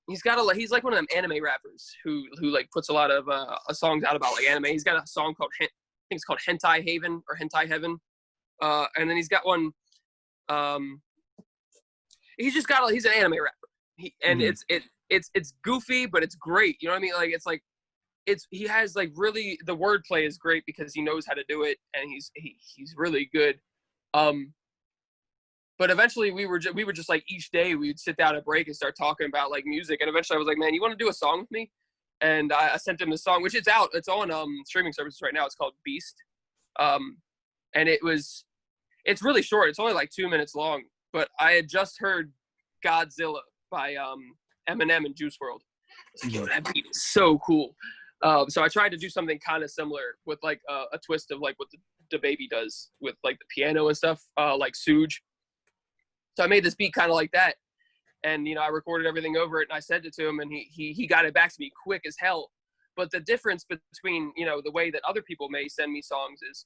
he's like one of them anime rappers who like puts a lot of songs out about like anime. He's got a song called I think it's called Hentai Haven or Hentai Heaven. And then he's got one. He's an anime rapper. It's goofy, but it's great. You know what I mean? Like he has like really, the wordplay is great because he knows how to do it, and he's really good. But eventually we were just like, each day we'd sit down at break and start talking about like music. And eventually I was like, man, you want to do a song with me? And I sent him the song, which it's out. It's on streaming services right now. It's called Beast. And it's really short. It's only like 2 minutes long. But I had just heard Godzilla by Eminem and Juice WRLD. I was like, yo, that beat is so cool. So I tried to do something kind of similar with like a twist of like what the baby does with like the piano and stuff, like Suge. So I made this beat kind of like that. And, you know, I recorded everything over it and I sent it to him, and he got it back to me quick as hell. But the difference between, you know, the way that other people may send me songs is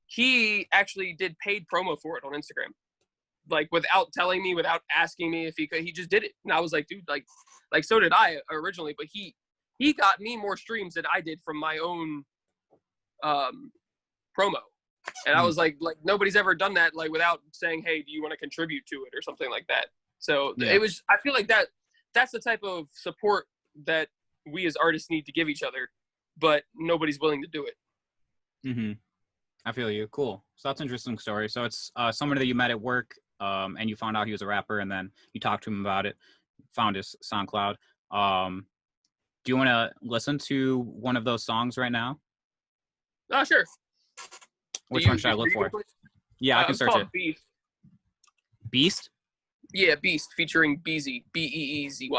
he actually did paid promo for it on Instagram. Like without telling me, without asking me if he could, he just did it. And I was like, dude, like so did I originally, but he got me more streams than I did from my own promo. And I was like nobody's ever done that, like without saying, hey, do you want to contribute to it or something like that? So I feel like that's the type of support that we as artists need to give each other, but nobody's willing to do it. Mm-hmm. I feel you. Cool. So that's an interesting story. So it's somebody that you met at work, and you found out he was a rapper, and then you talked to him about it, found his SoundCloud. Do you want to listen to one of those songs right now? Oh, sure. Which one should I look for? Yeah, I can search it. Beast. Beast? Yeah, Beast, featuring Beezy, Beezy.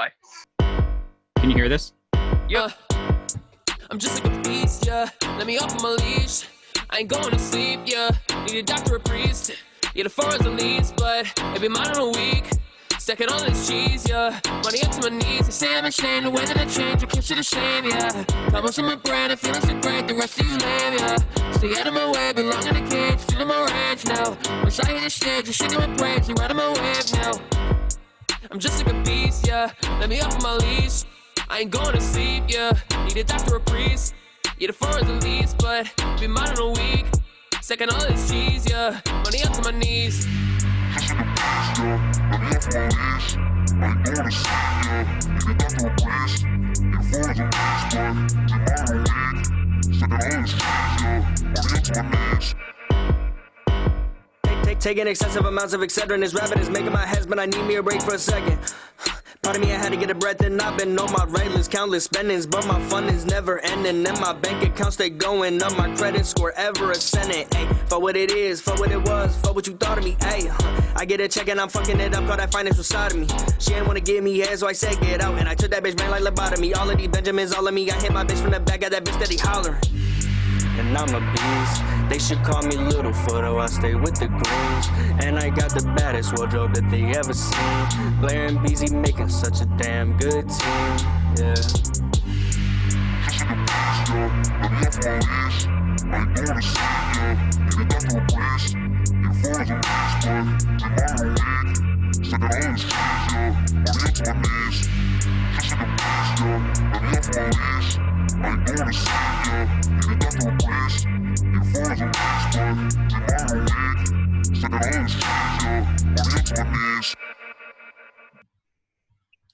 Can you hear this? Yeah. I'm just like a beast, yeah. Let me off my leash. I ain't going to sleep, yeah. Need a doctor or priest. Yeah, the phone's the least, but it be mine in a week. Stacking all this cheese, yeah. Money up to my knees. They say I'm ashamed. The way that I change, you can't see the shame, yeah. Comments on my brand, and feeling so great. The rest of you lame, yeah. Stay out of my way, belong in a cage. Feeling my rage now. Once I hit the stage, you're shaking my brains. You're out of my wave now. I'm just like a beast, yeah. Let me off my leash. I ain't going to sleep, yeah. Need a doctor or priest. Yeah, the phone's the least, but be mine in a week. Stacking all this cheese, yeah. Money up to my knees. Taking excessive amounts of Excedrin. This rabbit is making my head, but I need me a break for a second. Part of me, I had to get a breath, and I've been on my regulars, countless spendings, but my fun is never ending, and my bank accounts, they going up, my credit score ever ascending, ayy, for what it is, for what it was, for what you thought of me, ayy, I get a check and I'm fucking it up, call that financial side of me, she ain't wanna give me head, so I said get out, and I took that bitch brain like lobotomy, all of these Benjamins, all of me, I hit my bitch from the back, got that bitch steady hollering. And I'm a beast. They should call me Littlefoot, though I stay with the greens. And I got the baddest wardrobe that they ever seen. Blair and Beezy making such a damn good team. Yeah.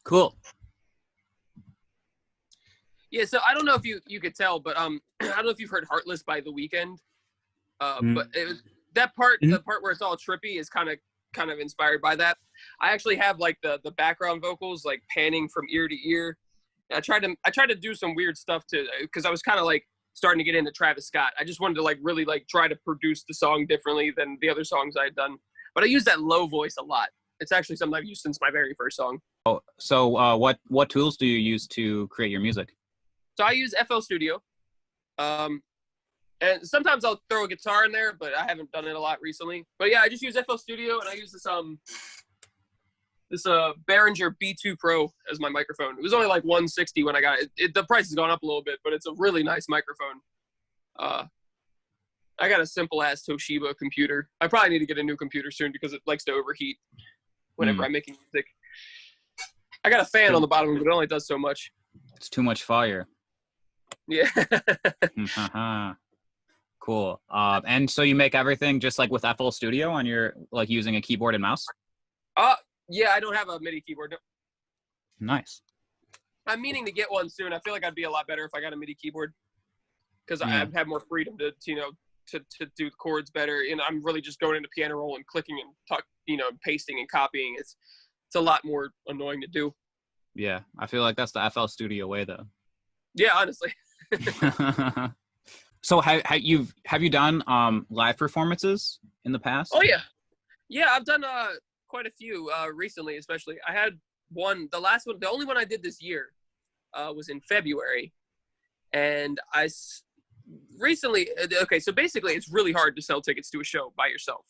Cool. Yeah, so I don't know if you could tell, but I don't know if you've heard Heartless by The Weeknd. But it was that part, the part where it's all trippy is kind of inspired by that. I actually have like the background vocals like panning from ear to ear. And I tried to do some weird stuff to, because I was kind of like starting to get into Travis Scott. I just wanted to like really like try to produce the song differently than the other songs I had done. But I use that low voice a lot. It's actually something I've used since my very first song. Oh, so what tools do you use to create your music? So I use FL Studio. And sometimes I'll throw a guitar in there, but I haven't done it a lot recently. But yeah, I just use FL Studio, and I use this Behringer B2 Pro as my microphone. It was only like $160 when I got it. The price has gone up a little bit, but it's a really nice microphone. I got a simple ass Toshiba computer. I probably need to get a new computer soon because it likes to overheat whenever I'm making music. I got a fan on the bottom, but it only does so much. It's too much fire. Yeah. Cool. And so you make everything just like with FL Studio on your, like using a keyboard and mouse? Yeah, I don't have a MIDI keyboard. No. Nice. I'm meaning to get one soon. I feel like I'd be a lot better if I got a MIDI keyboard because I'd have more freedom to do the chords better. And I'm really just going into piano roll and clicking and pasting and copying. It's a lot more annoying to do. Yeah, I feel like that's the FL Studio way, though. Yeah, honestly. So have you done live performances in the past? Oh yeah, I've done quite a few recently, especially. I had one, the last one, the only one I did this year was in February, and recently. Okay, so basically, it's really hard to sell tickets to a show by yourself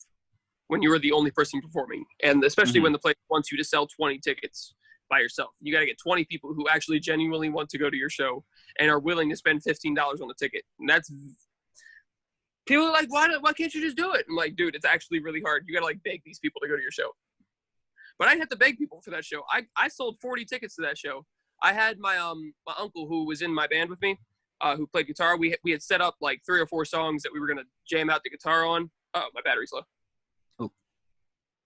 when you were the only person performing, and especially when the place wants you to sell 20 tickets by yourself. You got to get 20 people who actually genuinely want to go to your show and are willing to spend $15 on the ticket. And that's, people are like, why can't you just do it? I'm like, dude, it's actually really hard. You got to like beg these people to go to your show. But I had to beg people for that show. I sold 40 tickets to that show. I had my uncle who was in my band with me, who played guitar. We had set up like 3 or 4 songs that we were going to jam out the guitar on. Oh, my battery's low.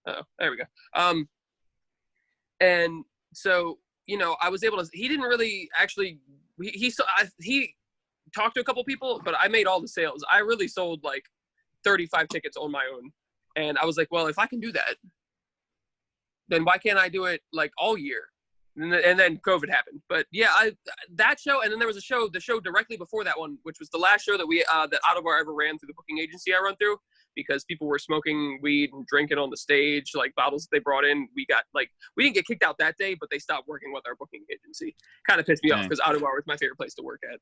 Oh, there we go. And so, I was able to, he didn't really actually, he talked to a couple people, but I made all the sales. I really sold like 35 tickets on my own. And I was like, well, if I can do that, then why can't I do it like all year? And then COVID happened. But yeah, that show, and then there was the show directly before that one, which was the last show that that Audubon ever ran through the booking agency I run through, because people were smoking weed and drinking on the stage, like bottles that they brought in. We didn't get kicked out that day, but they stopped working with our booking agency. Kind of pissed me off because Audubon was my favorite place to work at.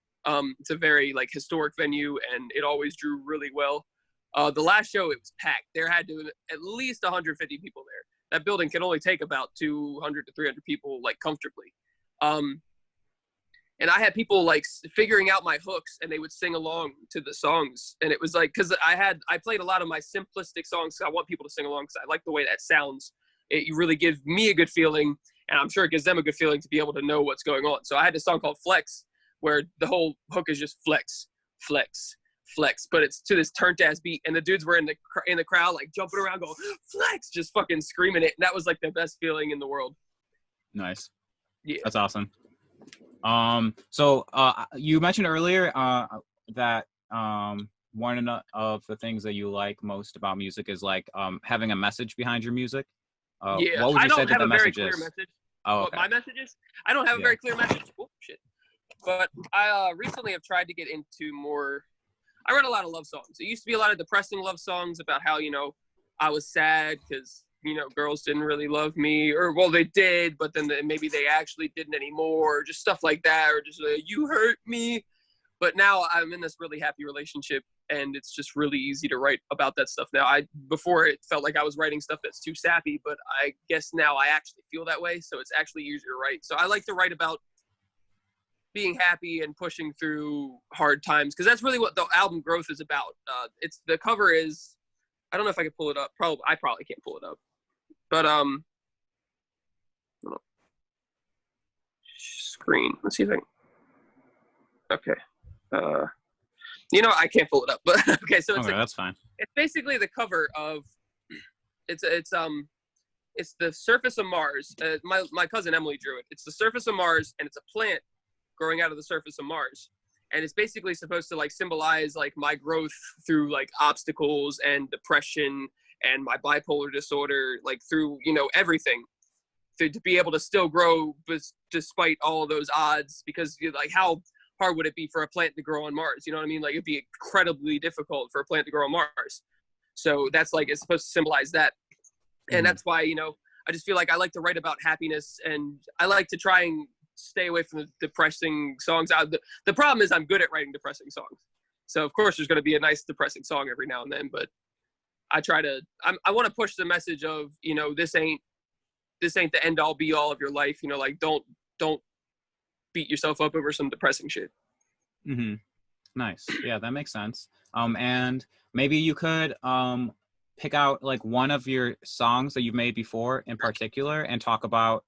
It's a very like historic venue, and it always drew really well. The last show, it was packed. There had to at least 150 people there. That building can only take about 200 to 300 people, like comfortably. And I had people like figuring out my hooks, and they would sing along to the songs. And it was like, cause I played a lot of my simplistic songs. So I want people to sing along, cause I like the way that sounds. It really gives me a good feeling, and I'm sure it gives them a good feeling to be able to know what's going on. So I had a song called Flex, where the whole hook is just flex, flex, flex, but it's to this turned ass beat, and the dudes were in the crowd like jumping around going flex, just fucking screaming it, and that was like the best feeling in the world. Nice. Yeah, that's awesome. So you mentioned earlier that one of the things that you like most about music is like having a message behind your music. Yeah, what would you say that the message is? Oh, okay. What, my message is? I don't have a very clear message. Oh shit! But I recently have tried to get into more. I wrote a lot of love songs. It used to be a lot of depressing love songs about how, I was sad because, girls didn't really love me, or, well, they did, but then maybe they actually didn't anymore, or just stuff like that, or just you hurt me. But now I'm in this really happy relationship, and it's just really easy to write about that stuff now. Before it felt like I was writing stuff that's too sappy, but I guess now I actually feel that way, so it's actually easier to write. So I like to write about being happy and pushing through hard times, because that's really what the album Growth is about. It's the cover is, I don't know if I can pull it up. I probably can't pull it up, but screen. Let's see if I can. Okay. I can't pull it up, but okay. So it's that's fine. It's basically the cover of. It's the surface of Mars. My cousin Emily drew it. It's the surface of Mars, and it's a plant growing out of the surface of Mars, and it's basically supposed to like symbolize like my growth through like obstacles and depression and my bipolar disorder, like through everything, to be able to still grow despite all those odds, because like how hard would it be for a plant to grow on Mars? You know what I mean? Like it'd be incredibly difficult for a plant to grow on Mars. So that's like, it's supposed to symbolize that. And that's why, I just feel like I like to write about happiness, and I like to try and stay away from the depressing songs. The problem is I'm good at writing depressing songs. So of course there's going to be a nice depressing song every now and then, but I want to push the message of, this ain't the end all be all of your life. Like don't beat yourself up over some depressing shit. Mm-hmm. Nice. Yeah, that makes sense. And maybe you could pick out like one of your songs that you've made before in particular and talk about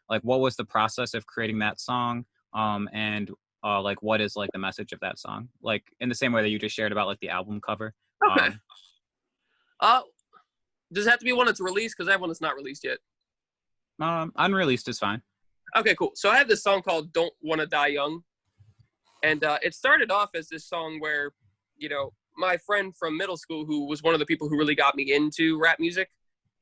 like what was the process of creating that song, and like what is like the message of that song, like in the same way that you just shared about like the album cover. Okay. Does it have to be one that's released? Because I have one that's not released yet. Unreleased is fine. Okay, cool. So I have this song called "Don't Wanna Die Young," and it started off as this song where, you know, my friend from middle school, who was one of the people who really got me into rap music,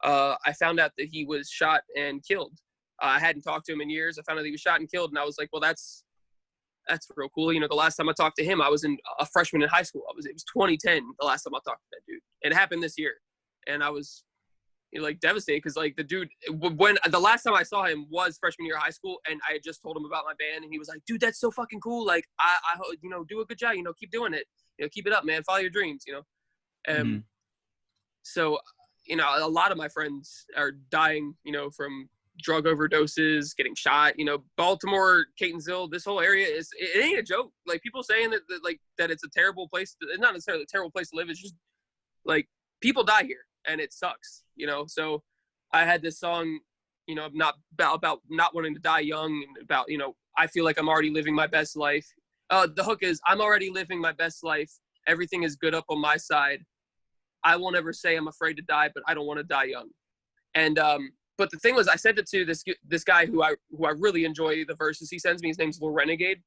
I found out that he was shot and killed. I hadn't talked to him in years. I found out he was shot and killed, and I was like, well, that's real cool. You know, the last time I talked to him, I was a freshman in high school. It was 2010 the last time I talked to that dude. It happened this year, and I was, you know, like devastated because like the dude, when the last time I saw him was freshman year of high school, and I had just told him about my band, and he was like, dude, that's so fucking cool. Like I you know, do a good job. You know, keep doing it. You know, keep it up, man. Follow your dreams. You know, so you know, a lot of my friends are dying, you know, from drug overdoses, getting shot. You know, Baltimore, Catonsville, this whole area it ain't a joke. Like people saying that it's a terrible place. It's not necessarily a terrible place to live. It's just like people die here, and it sucks. You know, so I had this song, you know, about not wanting to die young, and about, you know, I feel like I'm already living my best life. The hook is, I'm already living my best life. Everything is good up on my side. I won't ever say I'm afraid to die, but I don't want to die young. And but the thing was, I sent it to this guy who I really enjoy the verses he sends me. His name's Lil Renegade.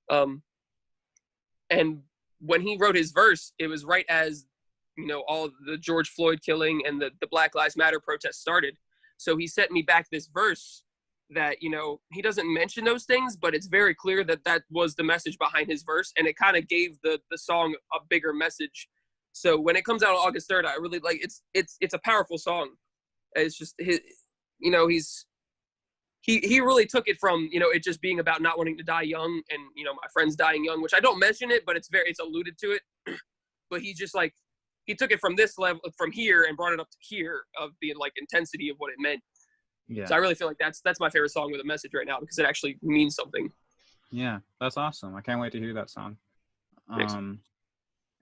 And when he wrote his verse, it was right as, you know, all the George Floyd killing and the Black Lives Matter protests started. So he sent me back this verse that, you know, he doesn't mention those things, but it's very clear that that was the message behind his verse, and it kind of gave the song a bigger message. So when it comes out on August 3rd, I really like it's a powerful song. It's just his, you know, he really took it from, you know, it just being about not wanting to die young, and, you know, my friends dying young, which I don't mention it, but it's alluded to it. But he just like, he took it from this level, from here, and brought it up to here of the like intensity of what it meant. Yeah. So I really feel like that's my favorite song with a message right now, because it actually means something. Yeah, that's awesome. I can't wait to hear that song.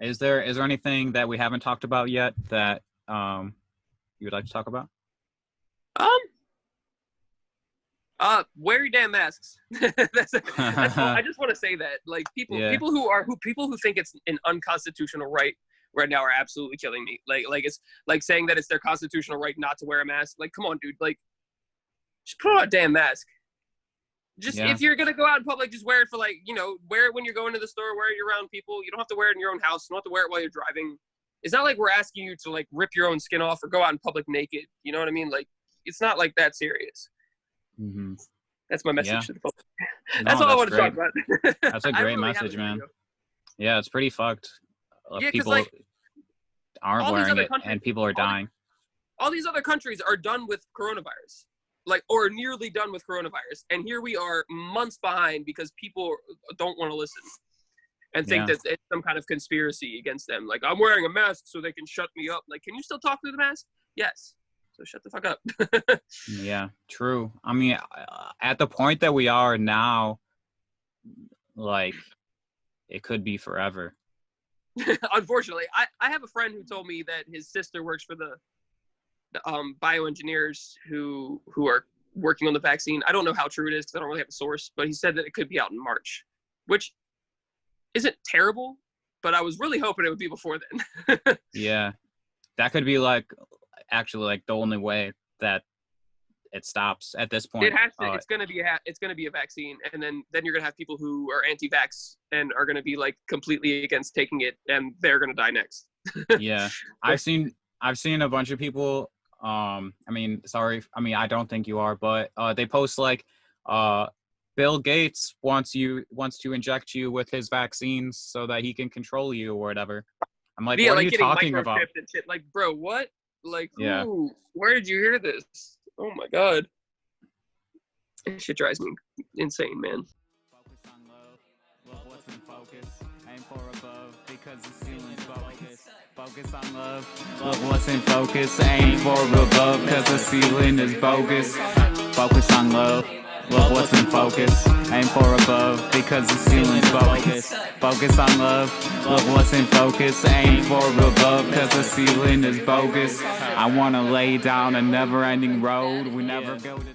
Is there anything that we haven't talked about yet that you would like to talk about? Wear your damn masks. that's I just want to say that, like, people who think it's an unconstitutional right now are absolutely killing me. Like it's like saying that it's their constitutional right not to wear a mask. Like, come on, dude. Like, just put on a damn mask. Just if you're gonna go out in public, just wear it for, like, you know, wear it when you're going to the store, wear it around people. You don't have to wear it in your own house. You don't have to wear it while you're driving. It's not like we're asking you to like rip your own skin off or go out in public naked. You know what I mean? Like, it's not like that serious. Mm-hmm. That's my message to the public. That's all I want to talk about. That's a great message, man. Yeah, it's pretty fucked. People like, aren't wearing it, and people are dying. All these other countries are done with coronavirus, like, or nearly done with coronavirus, and here we are months behind because people don't want to listen and think that it's some kind of conspiracy against them. Like, I'm wearing a mask so they can shut me up. Like, can you still talk through the mask? Yes. So shut the fuck up. Yeah, true. I mean, at the point that we are now, like, it could be forever. Unfortunately, I have a friend who told me that his sister works for the bioengineers who are working on the vaccine. I don't know how true it is because I don't really have a source, but he said that it could be out in March, which isn't terrible, but I was really hoping it would be before then. Yeah, that could be like actually like the only way that it stops at this point. It has to. It's gonna be a vaccine, and then you're gonna have people who are anti-vax and are gonna be like completely against taking it, and they're gonna die next. Yeah, I've seen a bunch of people. I don't think you are, but they post like, Bill Gates wants to inject you with his vaccines so that he can control you or whatever. I'm like, what are you talking about? And shit. Like, bro, what? Like, who? Where did you hear this? Oh my god. This shit drives me insane, man. Focus on love. Love what's in focus. Aim for above because the ceiling's bogus. Focus on love. Love what's in focus. Aim for above because the ceiling is bogus. Focus on love. Look what's in focus. Aim for above because the ceiling's bogus. Focus on love. Look what's in focus. Aim for above because the ceiling is bogus. I wanna lay down a never-ending road. We never go to